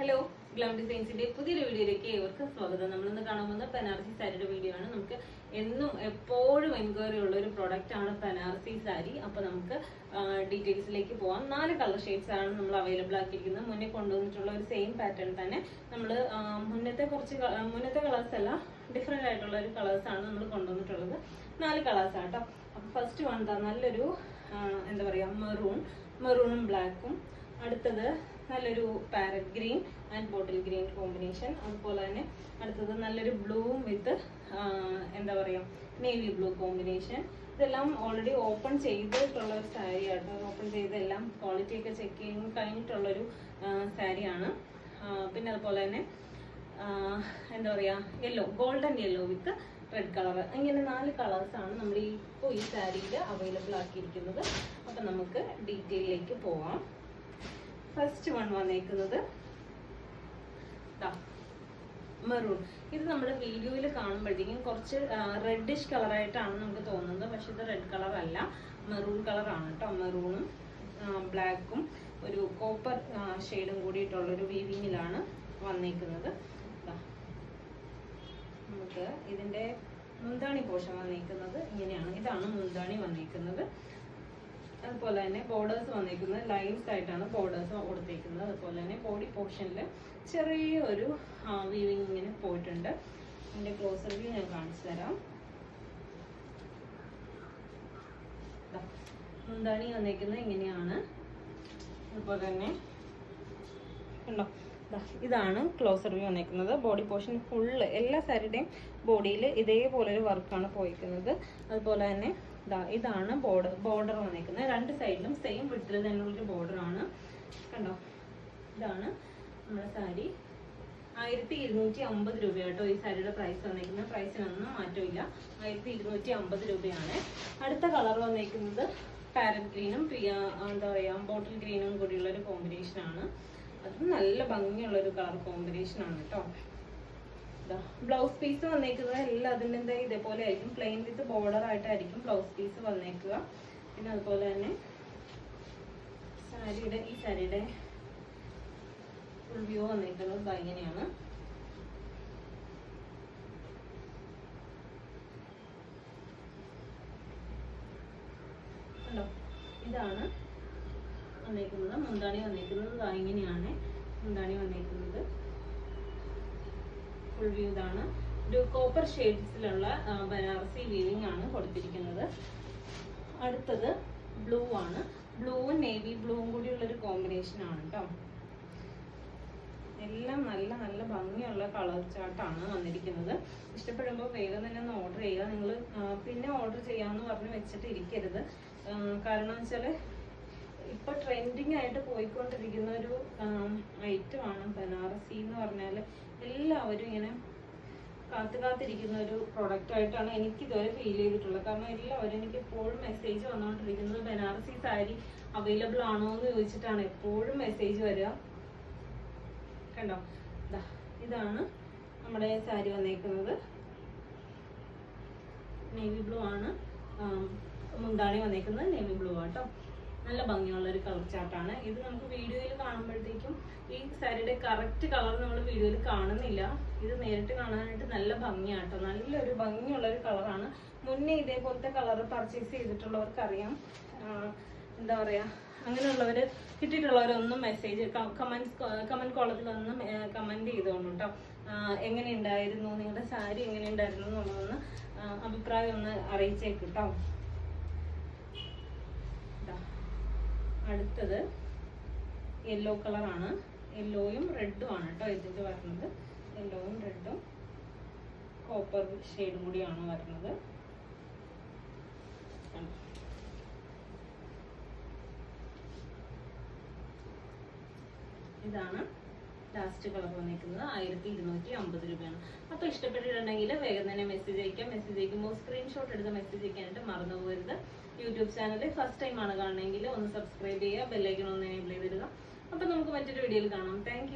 Hello, glam ഡിസൈൻസിന്റെ പുതിയൊരു വീഡിയോയിലേക്ക് ഏവർക്കും സ്വാഗതം. നമ്മളിന്ന് കാണാൻ പോകുന്ന ബനാറസി സാരിയുടെ വീഡിയോ ആണ്. നമുക്ക് എന്നും എപ്പോഴും എൻക്വയറി ഉള്ള ഒരു പ്രോഡക്റ്റ് ആണ് ബനാറസി സാരി. അപ്പൊ നമുക്ക് ഡീറ്റെയിൽസിലേക്ക് പോവാം. 4 കളർ ഷെയ്ഡ്സ് ആണ് നമ്മൾ അവൈലബിൾ ആക്കിയിരിക്കുന്നത്. മുന്നേ കൊണ്ടുവന്നിട്ടുള്ള ഒരു സെയിം പാറ്റേൺ തന്നെ നമ്മൾ മുന്നത്തെ കളേഴ്സ് അല്ല, ഡിഫറെന്റ് ആയിട്ടുള്ള ഒരു കളേഴ്സ് ആണ് നമ്മൾ കൊണ്ടുവന്നിട്ടുള്ളത്. 4 കളേഴ്സ് ആണ് കേട്ടോ. അപ്പൊ ഫസ്റ്റ് വൺ നല്ലൊരു എന്താ പറയാ, മെറൂണും ബ്ലാക്കും. അടുത്തത് നല്ലൊരു parrot green and bottle green combination. അതുപോലെ തന്നെ അടുത്തത് നല്ലൊരു ബ്ലൂവും വിത്ത് എന്താ പറയുക, നേവി ബ്ലൂ കോമ്പിനേഷൻ. ഇതെല്ലാം ഓൾറെഡി ഓപ്പൺ ചെയ്തിട്ടുള്ള ഒരു സാരി ആട്ടോ. ഓപ്പൺ ചെയ്ത് എല്ലാം ക്വാളിറ്റി ഒക്കെ ചെക്ക് ചെയ്ത് കഴിഞ്ഞിട്ടുള്ളൊരു സാരിയാണ്. പിന്നെ അതുപോലെ തന്നെ എന്താ പറയുക, yellow, golden yellow with red colour. ഇങ്ങനെ 4 കളേഴ്സാണ് നമ്മൾ ഇപ്പോൾ ഈ സാരിയിൽ അവൈലബിൾ ആക്കിയിരിക്കുന്നത്. അപ്പം നമുക്ക് ഡീറ്റെയിലേക്ക് പോവാം. ഫസ്റ്റ് വൺ വന്നേക്കുന്നത് മെറൂൺ. ഇത് നമ്മുടെ വീഡിയോയിൽ കാണുമ്പോഴത്തേക്കും കുറച്ച് റെഡിഷ് കളറായിട്ടാണ് നമുക്ക് തോന്നുന്നത്, പക്ഷെ ഇത് റെഡ് കളർ അല്ല, മെറൂൺ കളറാണ് കേട്ടോ. മെറൂണും ബ്ലാക്കും ഒരു കോപ്പർ ഷെയ്ഡും കൂടിയിട്ടുള്ളൊരു വീവിങ്ങിലാണ് വന്നേക്കുന്നത്. നമുക്ക് ഇതിൻ്റെ മുന്താണി പോർഷൻ വന്നേക്കുന്നത് ഇങ്ങനെയാണ്. ഇതാണ് മുന്താണി വന്നേക്കുന്നത്. അതുപോലെ തന്നെ ബോർഡേഴ്സ് വന്നേക്കുന്നത് ലൈൻസ് ആയിട്ടാണ് ബോർഡേഴ്സ് കൊടുത്തേക്കുന്നത്. അതുപോലെ തന്നെ ബോഡി പോർഷനിൽ ചെറിയൊരു വീവിങ് ഇങ്ങനെ പോയിട്ടുണ്ട്. അതിൻ്റെ ക്ലോസർ വ്യൂ ഞാൻ കാണിച്ചു തരാം. മുന്താണി വന്നേക്കുന്നത് ഇങ്ങനെയാണ്. അതുപോലെ തന്നെ ഉണ്ടോ, ഇതാണ് ക്ലോസർ വ്യൂ വന്നേക്കുന്നത്. ബോഡി പോർഷൻ ഫുള്ള് എല്ലാ സാരിയുടെയും ബോഡിയിൽ ഇതേപോലൊരു വർക്കാണ് പോയിരിക്കുന്നത്. അതുപോലെ തന്നെ ഇതാണ് ബോർഡർ വന്നേക്കുന്നത്. 2 സൈഡിലും സെയിം വിഡ്ത്തിൽ തന്നെയുള്ളൊരു ബോർഡറാണ്. കണ്ടോ, ഇതാണ് നമ്മുടെ സാരി. 1250 രൂപ കേട്ടോ ഈ സാരിയുടെ പ്രൈസ് വന്നേക്കുന്നത്. പ്രൈസിനൊന്നും മാറ്റമില്ല, 1250 രൂപയാണ്. അടുത്ത കളർ വന്നേക്കുന്നത് പാരറ്റ് ഗ്രീനും എന്താ പറയുക, ബോട്ടിൽ ഗ്രീനും കൂടിയുള്ളൊരു കോമ്പിനേഷനാണ്. അത് നല്ല ഭംഗിയുള്ളൊരു കളർ കോമ്പിനേഷനാണ് കേട്ടോ. ബ്ലൗസ് പീസ് വന്നേക്കുന്നത് എല്ലാം അതിൻ്റെ ഇതേപോലെ ആയിരിക്കും, പ്ലെയിൻ വിത്ത് ബോർഡർ ആയിട്ടായിരിക്കും ബ്ലൗസ് പീസ് വന്നേക്കുക. പിന്നെ അതുപോലെ തന്നെ ഈ സാരിയുടെ ഫുൾ വ്യൂ വന്നേക്കുന്നത് ഇങ്ങനെയാണ്. കണ്ടോ, ഇതാണ് വന്നേക്കുന്നത്. മുന്താണി വന്നേക്കുന്നത് ഇങ്ങനെയാണ്. മുന്താണി വന്നേക്കുന്നത് ഫുൾ വ്യൂ ഇതാണ്. ഒരു കോപ്പർ ഷെയ്ഡ്സിലുള്ള ബനാറസി വീവിംഗ് ആണ് കൊടുത്തിരിക്കുന്നത്. അടുത്തത് ബ്ലൂ ആണ്. ബ്ലൂവും നേവി ബ്ലൂവും കൂടിയുള്ളൊരു കോമ്പിനേഷൻ ആണ് കേട്ടോ. എല്ലാം നല്ല നല്ല ഭംഗിയുള്ള കളർ ചാർട്ടാണ് വന്നിരിക്കുന്നത്. ഇഷ്ടപ്പെടുമ്പോൾ വേഗം തന്നെ ഒന്ന് ഓർഡർ ചെയ്യുക. നിങ്ങൾ പിന്നെ ഓർഡർ ചെയ്യാമെന്ന് പറഞ്ഞ് വെച്ചിട്ട് ഇരിക്കരുത്. കാരണം വെച്ചാൽ ഇപ്പൊ ട്രെൻഡിങ് ആയിട്ട് പോയിക്കൊണ്ടിരിക്കുന്ന ഒരു ഐറ്റമാണ് ബനാറസി എന്ന് പറഞ്ഞാൽ. എല്ലാവരും ഇങ്ങനെ കാത്തിരിക്കുന്ന ഒരു പ്രൊഡക്റ്റ് ആയിട്ടാണ് എനിക്ക് ഇതുവരെ ഫീൽ ചെയ്തിട്ടുള്ളത്. കാരണം എല്ലാവരും എനിക്ക് എപ്പോഴും മെസ്സേജ് വന്നുകൊണ്ടിരിക്കുന്നത് ബനാറസി സാരി അവൈലബിൾ ആണോ എന്ന് ചോദിച്ചിട്ടാണ് എപ്പോഴും മെസ്സേജ് വരിക. കണ്ടോ, ഇതാണ് നമ്മുടെ സാരി വന്നേക്കുന്നത്. നേവി ബ്ലൂ ആണ്. മുന്താണി വന്നേക്കുന്നത് നേവി ബ്ലൂ ആട്ടോ. നല്ല ഭംഗിയുള്ള ഒരു കളർ ചാർട്ടാണ് ഇത്. നമുക്ക് വീഡിയോയിൽ കാണുമ്പോഴത്തേക്കും ഈ സാരിയുടെ കറക്റ്റ് കളർ നമ്മൾ വീഡിയോയിൽ കാണുന്നില്ല. ഇത് നേരിട്ട് കാണാനായിട്ട് നല്ല ഭംഗിയാട്ടോ. നല്ലൊരു ഭംഗിയുള്ള ഒരു കളറാണ്. മുന്നേ ഇതേപോലത്തെ കളർ പർച്ചേസ് ചെയ്തിട്ടുള്ളവർക്കറിയാം. എന്താ പറയാ, അങ്ങനെയുള്ളവർ കിട്ടിയിട്ടുള്ളവരൊന്നും മെസ്സേജ് കമന്റ് കോളത്തിലൊന്നും കമന്റ് ചെയ്തോളൂ കേട്ടോ. എങ്ങനെ ഉണ്ടായിരുന്നു, നിങ്ങളുടെ സാരി എങ്ങനെ ഉണ്ടായിരുന്നു എന്നുള്ളതൊന്ന് അഭിപ്രായം ഒന്ന് അറിയിച്ചേക്ക് കേട്ടോ. അടുത്തത് യെല്ലോ കളറാണ്. യെല്ലോയും റെഡും ആണ് കേട്ടോ ഇതിൻ്റെ വരുന്നത്. യെല്ലോയും റെഡും കോപ്പർ ഷെയ്ഡും കൂടിയാണ് വരുന്നത്. ഇതാണ് ലാസ്റ്റ് കളർ വന്നിരിക്കുന്നത്. 1250 രൂപയാണ്. അപ്പോൾ ഇഷ്ടപ്പെട്ടിട്ടുണ്ടെങ്കിൽ വേഗം തന്നെ മെസ്സേജ് അയക്കാം. മെസ്സേജ് അയക്കുമ്പോൾ സ്ക്രീൻഷോട്ട് എടുത്ത് മെസ്സേജ് അയക്കാനായിട്ട് മറന്നു പോകരുത്. യൂട്യൂബ് ചാനൽ ഫസ്റ്റ് ടൈം ആണ് കാണണമെങ്കിൽ ഒന്ന് സബ്സ്ക്രൈബ് ചെയ്യുക, ബെല്ലൈക്കൺ ഒന്ന് എനേബിൾ ചെയ്തിടുക. അപ്പോൾ നമുക്ക് മറ്റൊരു വീഡിയോയിൽ കാണാം. താങ്ക്